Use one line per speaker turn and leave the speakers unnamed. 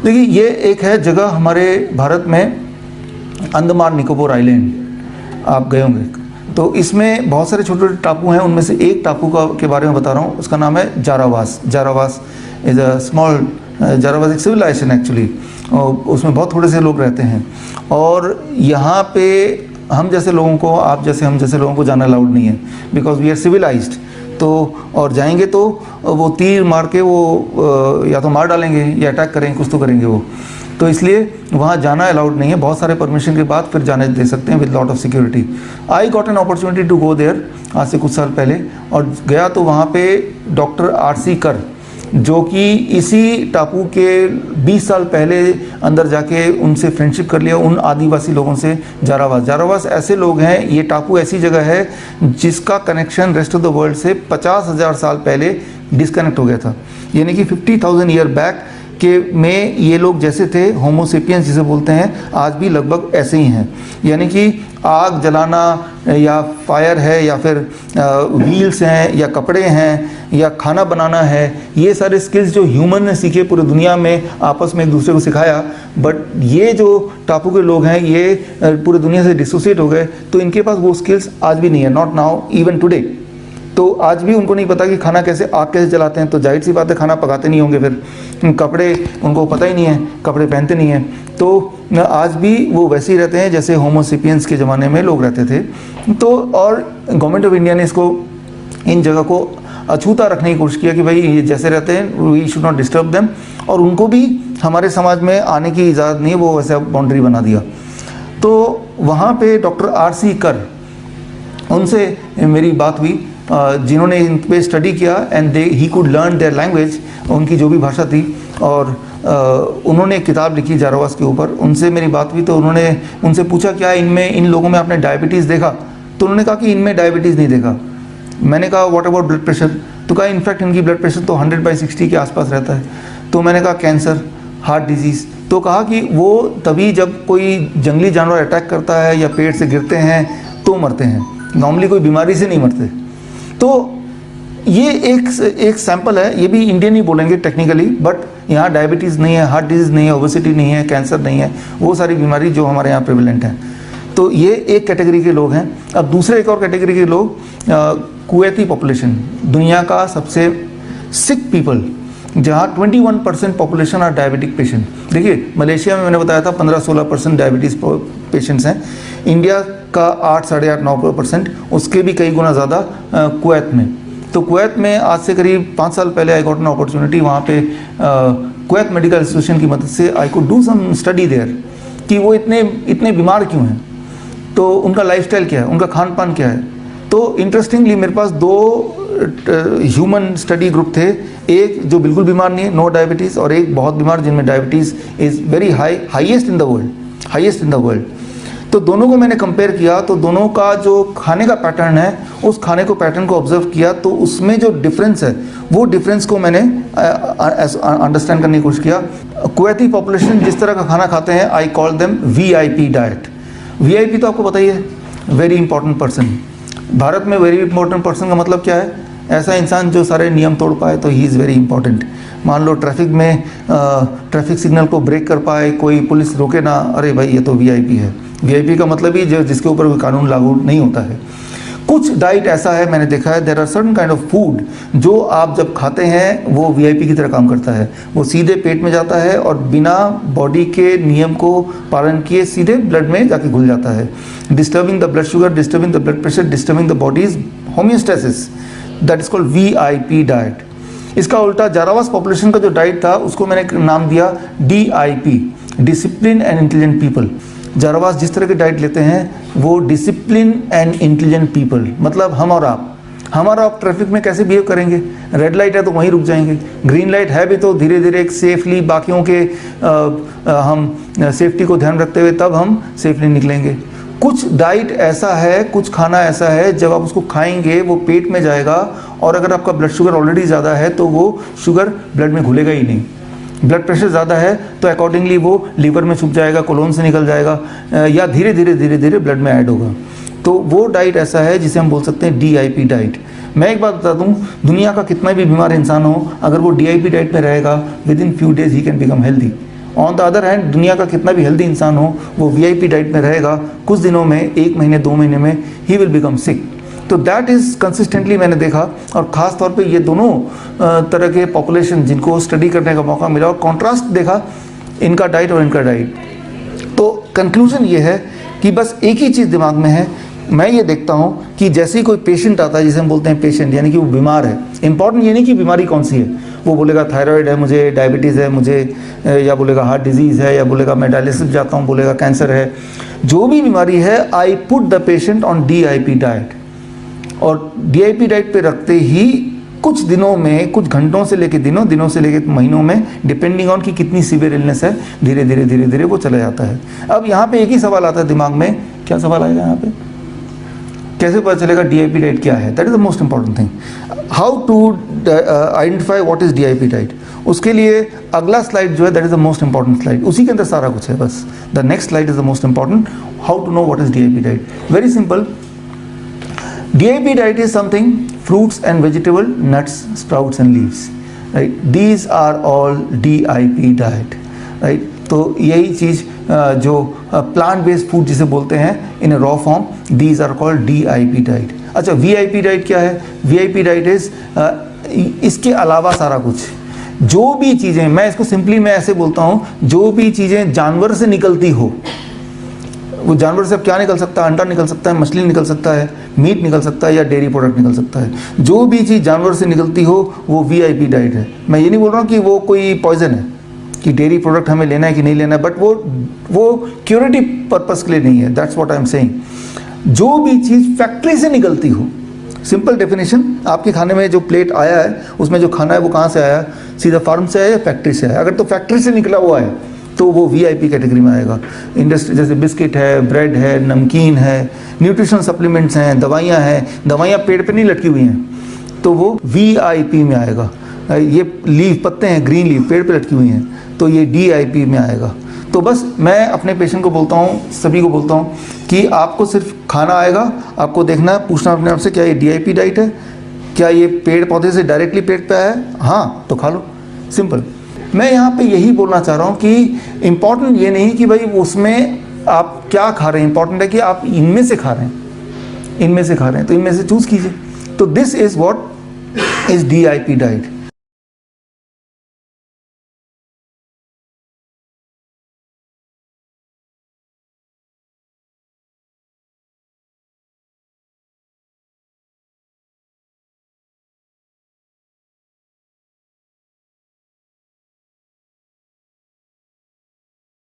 देखिए ये एक है जगह हमारे भारत में, अंडमान निकोबार आइलैंड, आप गए होंगे। तो इसमें बहुत सारे छोटे छोटे टापू हैं, उनमें से एक टापू के बारे में बता रहा हूँ, उसका नाम है जारावास। जारावास इज़ अ स्मॉल, जारावास एक सिविलाइजेशन एक्चुअली, और उसमें बहुत थोड़े से लोग रहते हैं। और यहाँ पे हम जैसे लोगों को, आप जैसे हम जैसे लोगों को जाना अलाउड नहीं है, बिकॉज वी आर सिविलाइज्ड। तो और जाएंगे तो वो तीर मार के वो या तो मार डालेंगे या अटैक करेंगे, कुछ तो करेंगे वो। तो इसलिए वहाँ जाना अलाउड नहीं है। बहुत सारे परमिशन के बाद फिर जाने दे सकते हैं with lot of security. I got an opportunity to go there आज से कुछ साल पहले, और गया तो वहाँ पे डॉक्टर आर.सी. कर, जो कि इसी टापू के 20 साल पहले अंदर जाके उनसे फ्रेंडशिप कर लिया, उन आदिवासी लोगों से। जारावास ऐसे लोग हैं, ये टापू ऐसी जगह है जिसका connection rest of the world से 50,000 साल पहले डिस्कनेक्ट हो गया था। यानी कि 50,000 ईयर बैक के में ये लोग जैसे थे, होमोसेपियंस जिसे बोलते हैं, आज भी लगभग ऐसे ही हैं। यानी कि आग जलाना या फायर है या फिर व्हील्स हैं या कपड़े हैं या खाना बनाना है, ये सारे स्किल्स जो ह्यूमन ने सीखे पूरी दुनिया में, आपस में एक दूसरे को सिखाया। बट ये जो टापू के लोग हैं ये पूरी दुनिया से डिसोसिएट हो गए, तो इनके पास वो स्किल्स आज भी नहीं है, नॉट नाउ इवन टुडे। तो आज भी उनको नहीं पता कि खाना कैसे, आग कैसे जलाते हैं। तो जाहिर सी बात है खाना पकाते नहीं होंगे, फिर कपड़े उनको पता ही नहीं है, कपड़े पहनते नहीं हैं। तो आज भी वो वैसे ही रहते हैं जैसे होमोसेपियंस के ज़माने में लोग रहते थे। तो और गवर्नमेंट ऑफ इंडिया ने इसको, इन जगह को अछूता रखने की कोशिश किया कि भाई ये जैसे रहते हैं we should not disturb them, और उनको भी हमारे समाज में आने की इजाज़त नहीं है, वो वैसे बाउंड्री बना दिया। तो वहाँ पे डॉक्टर आर.सी. कर, उनसे मेरी बात हुई, जिन्होंने इन पे स्टडी किया and he could learn their language, उनकी जो भी भाषा थी। और उन्होंने एक किताब लिखी जारावास के ऊपर। उनसे मेरी बात हुई तो उन्होंने उनसे पूछा क्या इनमें, इन लोगों में आपने डायबिटीज़ देखा? तो उन्होंने कहा कि इनमें डायबिटीज़ नहीं देखा। मैंने कहा व्हाट अबाउट ब्लड प्रेशर? तो कहा इनफैक्ट इनकी ब्लड प्रेशर तो 100/60 के आसपास रहता है। तो मैंने कहा कैंसर, हार्ट डिजीज़? तो कहा कि वो तभी जब कोई जंगली जानवर अटैक करता है या पेड़ से गिरते हैं तो मरते हैं, नॉर्मली कोई बीमारी से नहीं मरते। तो ये एक सैंपल है, ये भी इंडियन ही बोलेंगे टेक्निकली, बट यहाँ डायबिटीज़ नहीं है, हार्ट डिजीज़ नहीं है, ओबेसिटी नहीं है, कैंसर नहीं है, वो सारी बीमारी जो हमारे यहाँ प्रेवलेंट हैं। तो ये एक कैटेगरी के लोग हैं। अब दूसरे एक और कैटेगरी के लोग, कुवैती पॉपुलेशन, दुनिया का सबसे सिक पीपल, जहाँ 21% पॉपुलेशन आर डायबिटिक पेशेंट। देखिए मलेशिया में मैंने बताया था 15-16% डायबिटीज़ पेशेंट्स हैं, इंडिया का 8, 8.5, 9%, उसके भी कई गुना ज़्यादा कुवैत में। तो कुवैत में आज से करीब 5 साल पहले आई गॉट एन अपॉर्चुनिटी, वहाँ पे कुवैत मेडिकल एसोसिएशन की मदद से I could do some study there कि वो इतने बीमार क्यों हैं, तो उनका लाइफस्टाइल क्या है, उनका खान पान क्या है। तो इंटरेस्टिंगली मेरे पास 2 ह्यूमन स्टडी ग्रुप थे, एक जो बिल्कुल बीमार नहीं है, नो डायबिटीज़, और एक बहुत बीमार जिनमें diabetes is very highest in the world. तो दोनों को मैंने कंपेयर किया, तो दोनों का जो खाने का पैटर्न है, उस खाने को पैटर्न को ऑब्जर्व किया, तो उसमें जो डिफरेंस है वो डिफरेंस को मैंने अंडरस्टैंड करने की कोशिश किया। कुवैती पॉपुलेशन जिस तरह का खाना खाते हैं, I call them VIP diet. VIP तो आपको पता ही है, वेरी इंपॉर्टेंट पर्सन। भारत में वेरी इंपॉर्टेंट पर्सन का मतलब क्या है? ऐसा इंसान जो सारे नियम तोड़ पाए, तो ही इज़ वेरी इंपॉर्टेंट। मान लो ट्रैफिक में ट्रैफिक सिग्नल को ब्रेक कर पाए, कोई पुलिस रोके ना, अरे भाई ये तो वीआईपी है। वीआईपी का मतलब ही जो जिसके ऊपर कोई कानून लागू नहीं होता है। कुछ डाइट ऐसा है मैंने देखा है, there are certain kind of food जो आप जब खाते हैं वो वीआईपी की तरह काम करता है। वो सीधे पेट में जाता है और बिना बॉडी के नियम को पालन किए सीधे ब्लड में जाके घुल जाता है, disturbing the blood sugar, disturbing the blood pressure, disturbing the bodies homeostasis. That is called VIP diet. इसका उल्टा जारावास पॉपुलेशन का जो डाइट था उसको मैंने नाम दिया DIP, discipline and intelligent people. जारावास जिस तरह की डाइट लेते हैं वो डिसिप्लिन एंड इंटेलिजेंट पीपल, मतलब हम और आप ट्रैफिक में कैसे बिहेव करेंगे। रेड लाइट है तो वहीं रुक जाएंगे, ग्रीन लाइट है भी तो धीरे धीरे एक सेफली बाकियों के हम सेफ्टी को ध्यान रखते हुए तब हम सेफली निकलेंगे। कुछ डाइट ऐसा है, कुछ खाना ऐसा है जब आप उसको खाएंगे वो पेट में जाएगा, और अगर आपका ब्लड शुगर ऑलरेडी ज़्यादा है तो वो शुगर ब्लड में घुलेगा ही नहीं। ब्लड प्रेशर ज़्यादा है तो अकॉर्डिंगली वो लीवर में छुप जाएगा, कोलोन से निकल जाएगा, या धीरे धीरे ब्लड में ऐड होगा। तो वो डाइट ऐसा है जिसे हम बोल सकते हैं डीआईपी डाइट। मैं एक बात बता दूं, दुनिया का कितना भी बीमार इंसान हो, अगर वो डीआईपी डाइट में रहेगा, with in few days he can become healthy. On the other hand दुनिया का कितना भी हेल्दी इंसान हो, वो वीआईपी डाइट में रहेगा, कुछ दिनों में, 1 महीने 2 महीने में ही विल बिकम सिक। तो दैट इज़ कंसिस्टेंटली मैंने देखा, और ख़ास तौर पे ये दोनों तरह के पॉपुलेशन जिनको स्टडी करने का मौका मिला और कॉन्ट्रास्ट देखा इनका डाइट और इनका डाइट। तो कंक्लूजन ये है कि बस एक ही चीज़ दिमाग में है, मैं ये देखता हूँ कि जैसे ही कोई पेशेंट आता है, जिसे हम बोलते हैं पेशेंट, यानी कि वो बीमार है, इंपॉर्टेंट ये नहीं कि बीमारी कौन सी है, वो बोलेगा थायराइड है मुझे, डायबिटीज़ है मुझे, या बोलेगा हार्ट डिजीज़ है, या बोलेगा मैं डायलिसिस जाता हूँ, बोलेगा कैंसर है, जो भी बीमारी है, I put the patient on DIP diet. और DIP डाइट पे रखते ही कुछ दिनों में, कुछ घंटों से लेके दिनों, दिनों से लेके महीनों में, डिपेंडिंग ऑन कि कितनी सीवियर इलनेस है, धीरे धीरे धीरे धीरे वो चला जाता है। अब यहाँ पे एक ही सवाल आता है दिमाग में, क्या सवाल आएगा यहाँ पे, कैसे पता चलेगा DIP डाइट क्या है? That is the most important thing, how to identify what is DIP diet. उसके लिए अगला स्लाइड जो है, that is the most important slide, उसी के अंदर सारा कुछ है। बस the next slide is the most important, how to know what is DIP diet. Very simple, DIP diet is something, fruits and vegetable, nuts, sprouts and leaves, right? These are all DIP diet, right? तो यही चीज़ जो plant based food जिसे बोलते हैं in raw form, these are called DIP diet. अच्छा, VIP diet क्या है? VIP diet is इसके अलावा सारा कुछ, जो भी चीज़ें, मैं इसको सिंपली मैं ऐसे बोलता हूँ, जो भी चीज़ें जानवर से निकलती हो, वो जानवर से अब क्या निकल सकता है? अंडा निकल सकता है, मछली निकल सकता है, मीट निकल सकता है, या डेयरी प्रोडक्ट निकल सकता है। जो भी चीज़ जानवर से निकलती हो वो VIP डाइट है। मैं ये नहीं बोल रहा हूँ कि वो कोई पॉइजन है, कि डेयरी प्रोडक्ट हमें लेना है कि नहीं लेना है, बट वो क्यूरेटिव पर्पस के लिए नहीं है। That's what I am saying. जो भी चीज़ फैक्ट्री से निकलती हो, सिंपल डेफिनेशन, आपके खाने में जो प्लेट आया है उसमें जो खाना है वो कहाँ से आया? सीधा फार्म से आया या फैक्ट्री से आया? अगर तो फैक्ट्री से निकला हुआ है तो वो VIP कैटेगरी में आएगा। इंडस्ट्री जैसे बिस्किट है, ब्रेड है, नमकीन है, न्यूट्रिशनल सप्लीमेंट्स हैं, दवाइयाँ हैं, दवाइयाँ पेड़ पे नहीं लटकी हुई हैं तो वो VIP में आएगा। ये लीफ, पत्ते हैं, ग्रीन लीफ पेड़ पे लटकी हुई हैं तो ये DIP में आएगा। तो बस मैं अपने पेशेंट को बोलता हूँ, सभी को बोलता हूँ कि आपको सिर्फ खाना आएगा, आपको देखना है, पूछना अपने आप से, क्या ये DIP डाइट है? क्या ये पेड़ पौधे से डायरेक्टली पेट पे आया है? हाँ तो खा लो, सिंपल। मैं यहाँ पे यही बोलना चाह रहा हूँ कि इम्पॉर्टेंट ये नहीं कि भाई उसमें आप क्या खा रहे हैं, इंपॉर्टेंट है कि आप इनमें से खा रहे हैं, इनमें से खा रहे हैं, तो इनमें से चूज कीजिए। तो this is what is DIP diet.